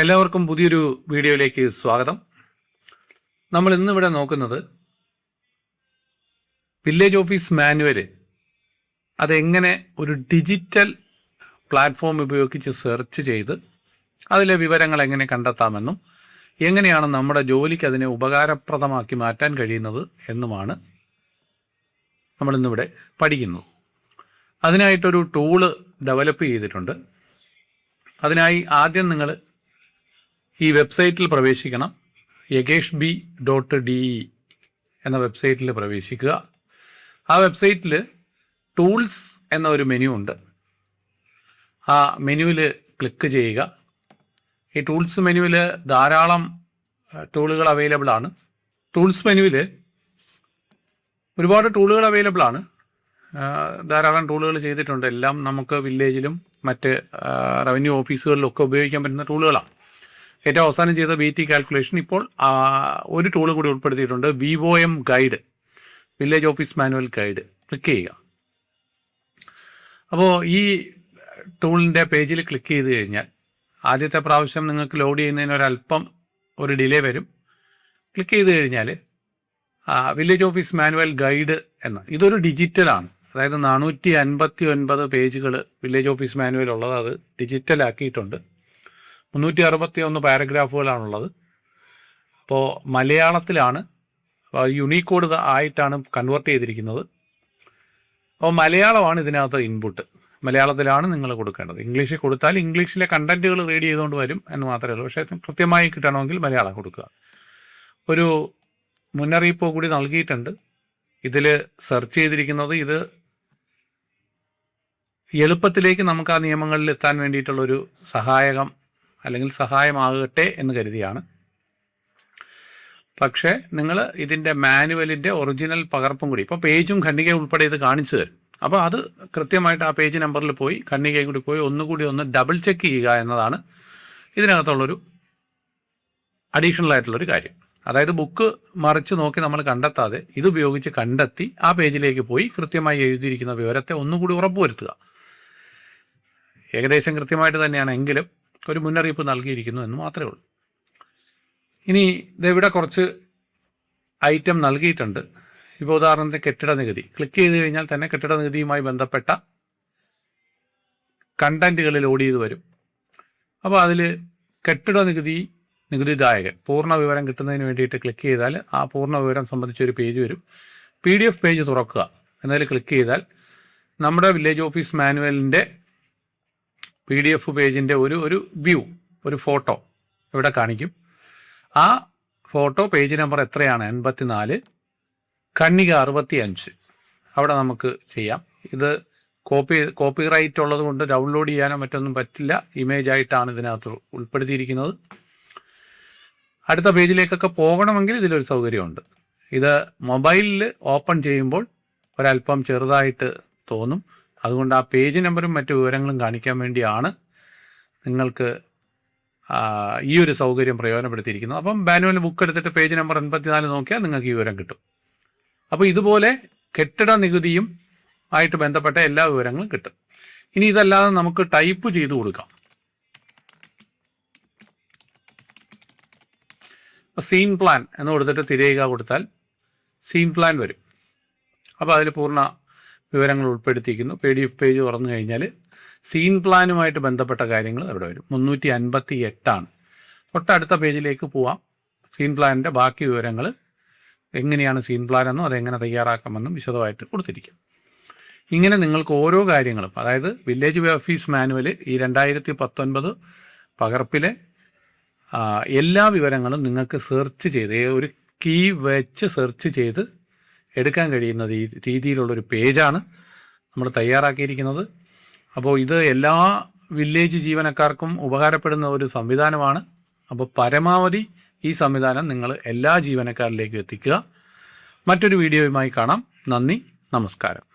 എല്ലാവർക്കും പുതിയൊരു വീഡിയോയിലേക്ക് സ്വാഗതം. നമ്മൾ ഇന്നിവിടെ നോക്കുന്നത് വില്ലേജ് ഓഫീസ് മാനുവൽ അതെങ്ങനെ ഒരു ഡിജിറ്റൽ പ്ലാറ്റ്ഫോം ഉപയോഗിച്ച് സെർച്ച് ചെയ്ത് അതിലെ വിവരങ്ങൾ എങ്ങനെ കണ്ടെത്താമെന്നും എങ്ങനെയാണ് നമ്മുടെ ജോലിക്ക് അതിനെ ഉപകാരപ്രദമാക്കി മാറ്റാൻ കഴിയുന്നത് എന്നുമാണ് നമ്മളിന്നിവിടെ പഠിക്കുന്നത്. അതിനായിട്ടൊരു ടൂള് ഡെവലപ്പ് ചെയ്തിട്ടുണ്ട്. അതിനായി ആദ്യം നിങ്ങൾ ഈ വെബ്സൈറ്റിൽ പ്രവേശിക്കണം. yageshb.de എന്ന വെബ്സൈറ്റിൽ പ്രവേശിക്കുക. ആ വെബ്സൈറ്റിൽ ടൂൾസ് എന്ന ഒരു മെനു ഉണ്ട്. ആ മെനുവിൽ ക്ലിക്ക് ചെയ്യുക. ഈ ടൂൾസ് മെനുവിൽ ധാരാളം ടൂളുകൾ അവൈലബിൾ ആണ്. ടൂൾസ് മെനുവിൽ ഒരുപാട് ടൂളുകൾ അവൈലബിൾ ആണ്. ധാരാളം ടൂളുകൾ ചെയ്തിട്ടുണ്ട്. എല്ലാം നമുക്ക് വില്ലേജിലും മറ്റ് റവന്യൂ ഓഫീസുകളിലൊക്കെ ഉപയോഗിക്കാൻ പറ്റുന്ന ടൂളുകളാണ്. ഏറ്റവും അവസാനം ചെയ്ത BT കാൽക്കുലേഷൻ ഇപ്പോൾ ഒരു ടൂൾ കൂടി ഉൾപ്പെടുത്തിയിട്ടുണ്ട്. VOM guide, village office manual guide. Click ചെയ്യുക. അപ്പോൾ ഈ ടൂളിൻ്റെ പേജിൽ ക്ലിക്ക് ചെയ്ത് കഴിഞ്ഞാൽ ആദ്യത്തെ പ്രാവശ്യം നിങ്ങൾക്ക് ലോഡ് ചെയ്യുന്നതിന് ഒരല്പം ഒരു ഡിലേ വരും. ക്ലിക്ക് ചെയ്ത് കഴിഞ്ഞാൽ വില്ലേജ് ഓഫീസ് മാനുവൽ ഗൈഡ് എന്ന ഇതൊരു ഡിജിറ്റലാണ്. അതായത് 459 പേജുകൾ വില്ലേജ് ഓഫീസ് മാനുവൽ ഉള്ളത്. അത് ഡിജിറ്റലാക്കിയിട്ടുണ്ട്. 361 പാരഗ്രാഫുകളാണുള്ളത്. അപ്പോൾ മലയാളത്തിലാണ്, യൂണിക്കോഡ് ആയിട്ടാണ് കൺവേർട്ട് ചെയ്തിരിക്കുന്നത്. അപ്പോൾ മലയാളമാണ് ഇതിനകത്ത് ഇൻപുട്ട്. മലയാളത്തിലാണ് നിങ്ങൾ കൊടുക്കേണ്ടത്. ഇംഗ്ലീഷിൽ കൊടുത്താൽ ഇംഗ്ലീഷിലെ കണ്ടൻറ്റുകൾ റീഡ് ചെയ്തുകൊണ്ട് വരും എന്ന് മാത്രമേ ഉള്ളൂ. പക്ഷേ കൃത്യമായി കിട്ടണമെങ്കിൽ മലയാളം കൊടുക്കുക. ഒരു മുന്നറിയിപ്പ് കൂടി നൽകിയിട്ടുണ്ട്. ഇതിൽ സെർച്ച് ചെയ്തിരിക്കുന്നത് ഇത് എളുപ്പത്തിലേക്ക് നമുക്ക് ആ നിയമങ്ങളിൽ എത്താൻ വേണ്ടിയിട്ടുള്ളൊരു സഹായമാകട്ടെ എന്ന് കരുതിയാണ്. പക്ഷേ നിങ്ങൾ ഇതിൻ്റെ മാനുവലിൻ്റെ ഒറിജിനൽ പകർപ്പും കൂടി, ഇപ്പോൾ പേജും ഖണ്ഡികയും ഉൾപ്പെടെ ഇത് കാണിച്ചു തരും. അപ്പോൾ അത് കൃത്യമായിട്ട് ആ പേജ് നമ്പറിൽ പോയി ഖണ്ഡികയും കൂടി പോയി ഒന്ന് ഡബിൾ ചെക്ക് ചെയ്യുക എന്നതാണ് ഇതിനകത്തുള്ളൊരു അഡീഷണൽ ആയിട്ടുള്ളൊരു കാര്യം. അതായത് ബുക്ക് മറിച്ച് നോക്കി നമ്മൾ കണ്ടെത്താതെ ഇതുപയോഗിച്ച് കണ്ടെത്തി ആ പേജിലേക്ക് പോയി കൃത്യമായി എഴുതിയിരിക്കുന്ന വിവരത്തെ ഒന്നുകൂടി ഉറപ്പുവരുത്തുക. ഏകദേശം കൃത്യമായിട്ട് തന്നെയാണെങ്കിലും ഒരു മുന്നറിയിപ്പ് നൽകിയിരിക്കുന്നു എന്ന് മാത്രമേ ഉള്ളൂ. ഇനി ഇവിടെ കുറച്ച് ഐറ്റം നൽകിയിട്ടുണ്ട്. ഇപ്പോൾ ഉദാഹരണത്തിന് കെട്ടിട നികുതി ക്ലിക്ക് ചെയ്ത് കഴിഞ്ഞാൽ തന്നെ കെട്ടിട നികുതിയുമായി ബന്ധപ്പെട്ട കണ്ടൻറ്റുകൾ ലോഡ് ചെയ്ത് വരും. അപ്പോൾ അതിൽ കെട്ടിട നികുതിദായകൻ പൂർണ്ണ വിവരം കിട്ടുന്നതിന് വേണ്ടിയിട്ട് ക്ലിക്ക് ചെയ്താൽ ആ പൂർണ്ണ വിവരം സംബന്ധിച്ചൊരു പേജ് വരും. PDF പേജ് തുറക്കുക എന്നതിൽ ക്ലിക്ക് ചെയ്താൽ നമ്മുടെ വില്ലേജ് ഓഫീസ് മാനുവലിൻ്റെ PDF പേജിൻ്റെ ഒരു വ്യൂ, ഒരു ഫോട്ടോ ഇവിടെ കാണിക്കും. ആ ഫോട്ടോ പേജ് നമ്പർ എത്രയാണ്? 84, ഖണ്ഡിക 65. അവിടെ നമുക്ക് ചെയ്യാം. ഇത് കോപ്പിറൈറ്റ് ഉള്ളത് കൊണ്ട് ഡൗൺലോഡ് ചെയ്യാനോ മറ്റൊന്നും പറ്റില്ല. ഇമേജ് ആയിട്ടാണ് ഇതിനകത്ത് ഉൾപ്പെടുത്തിയിരിക്കുന്നത്. അടുത്ത പേജിലേക്കൊക്കെ പോകണമെങ്കിൽ ഇതിലൊരു സൗകര്യമുണ്ട്. ഇത് മൊബൈലിൽ ഓപ്പൺ ചെയ്യുമ്പോൾ ഒരല്പം ചെറുതായിട്ട് തോന്നും. അതുകൊണ്ട് ആ പേജ് നമ്പറും മറ്റു വിവരങ്ങളും കാണിക്കാൻ വേണ്ടിയാണ് നിങ്ങൾക്ക് ഈ ഒരു സൗകര്യം പ്രയോജനപ്പെടുത്തിയിരിക്കുന്നത്. അപ്പം മാനുവൽ ബുക്ക് എടുത്തിട്ട് പേജ് നമ്പർ 84 നോക്കിയാൽ നിങ്ങൾക്ക് ഈ വിവരം കിട്ടും. അപ്പോൾ ഇതുപോലെ കെട്ടിട നികുതിയും ആയിട്ട് ബന്ധപ്പെട്ട എല്ലാ വിവരങ്ങളും കിട്ടും. ഇനി ഇതല്ലാതെ നമുക്ക് ടൈപ്പ് ചെയ്ത് കൊടുക്കാം. സീൻ പ്ലാൻ എന്ന് കൊടുത്തിട്ട് തിരയുക കൊടുത്താൽ സീൻ പ്ലാൻ വരും. അപ്പോൾ അതിൽ പൂർണ്ണ വിവരങ്ങൾ ഉൾപ്പെടുത്തിയിരിക്കുന്നു. PDF പേജ് തുറന്നു കഴിഞ്ഞാൽ സീൻ പ്ലാനുമായിട്ട് ബന്ധപ്പെട്ട കാര്യങ്ങൾ അവിടെ വരും. 358 തൊട്ടടുത്ത പേജിലേക്ക് പോവാം. സീൻ പ്ലാനിൻ്റെ ബാക്കി വിവരങ്ങൾ എങ്ങനെയാണ് സീൻ പ്ലാനെന്നും അതെങ്ങനെ തയ്യാറാക്കാമെന്നും വിശദമായിട്ട് കൊടുത്തിരിക്കും. ഇങ്ങനെ നിങ്ങൾക്ക് ഓരോ കാര്യങ്ങളും, അതായത് വില്ലേജ് ഓഫീസ് മാനുവൽ ഈ 2019 പകർപ്പിലെ എല്ലാ വിവരങ്ങളും നിങ്ങൾക്ക് സെർച്ച് ചെയ്ത് ഒരു കീ വെച്ച് സെർച്ച് ചെയ്ത് എടുക്കാൻ കഴിയുന്ന രീതിയിലുള്ളൊരു പേജാണ് നമ്മൾ തയ്യാറാക്കിയിരിക്കുന്നത്. അപ്പോൾ ഇത് എല്ലാ വില്ലേജ് ജീവനക്കാർക്കും ഉപകാരപ്പെടുന്ന ഒരു സംവിധാനമാണ്. അപ്പോൾ പരമാവധി ഈ സംവിധാനം നിങ്ങൾ എല്ലാ ജീവനക്കാരിലേക്കും എത്തിക്കുക. മറ്റൊരു വീഡിയോയുമായി കാണാം. നന്ദി, നമസ്കാരം.